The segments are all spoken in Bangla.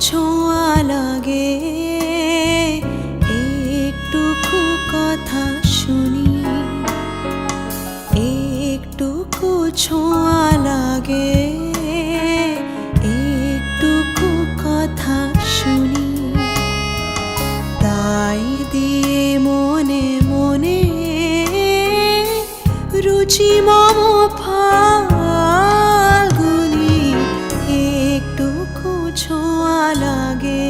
ছোঁয়া লাগে, একটুকু কথা শুনি, একটুকু ছোঁয়া লাগে, একটুকু কথা শুনি। তাই দিয়ে মনে মনে রুচি মম ফাল্গুনি, একটুকু ছোঁয়া লাগে,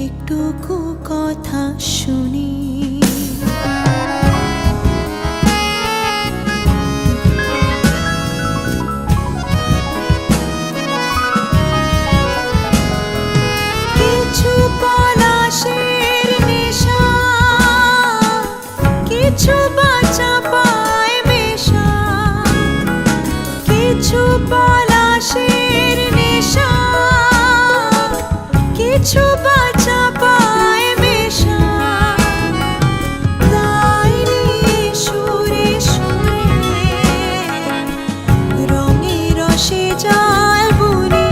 একটুকু কথা শুনি। কিছু পলাশের নেশা, কিছু বাঁচা পায় মেশা, কিছু পলাশের নেশা, কিছু বাঁচা পায় মেশা। তাই নিয়ে সুরে সুরে রঙে রসে জাল বুনি,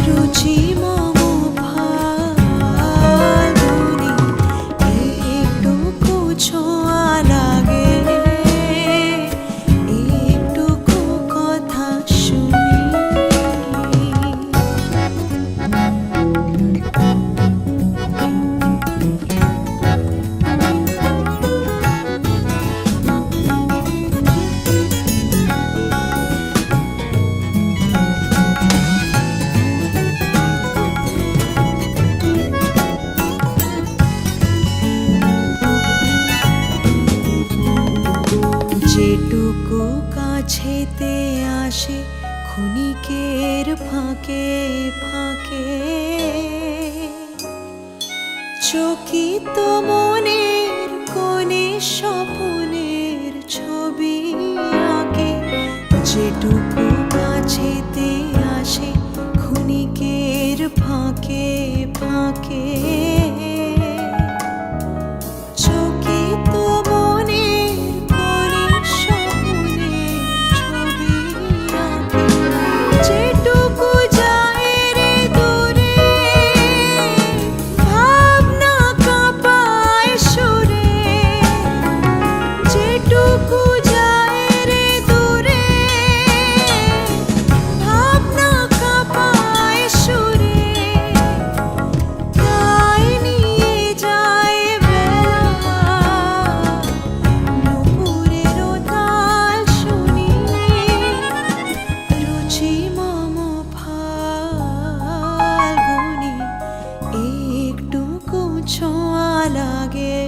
রুচি মম ফাল্গুনি, একটুকু ছোঁয়া লাগে, একটুকু কথা শুনি। যেটুকু কাছেতে আসে ক্ষণিকের ফাঁকে ফাঁকে, চকিত মনের কোণে স্বপনের ছবি আঁকে। যেটুকু কাছেতে আসে ক্ষণিকের ফাঁকে ফাঁকে, চকিত মনের কোণে স্বপনের ছবি আঁকে। যেটুকু যায় রে দূরে, ভাবনা কাঁপায় সুরে, যেটুকু যায় রে দূরে, ভাবনা কাঁপায় সুরে। তাই নিয়ে যায় বেলা, নুপুরেরও তাল শুনি, রুচি মম ফাল্গুনি, একটুকু ছোঁয়া লাগে।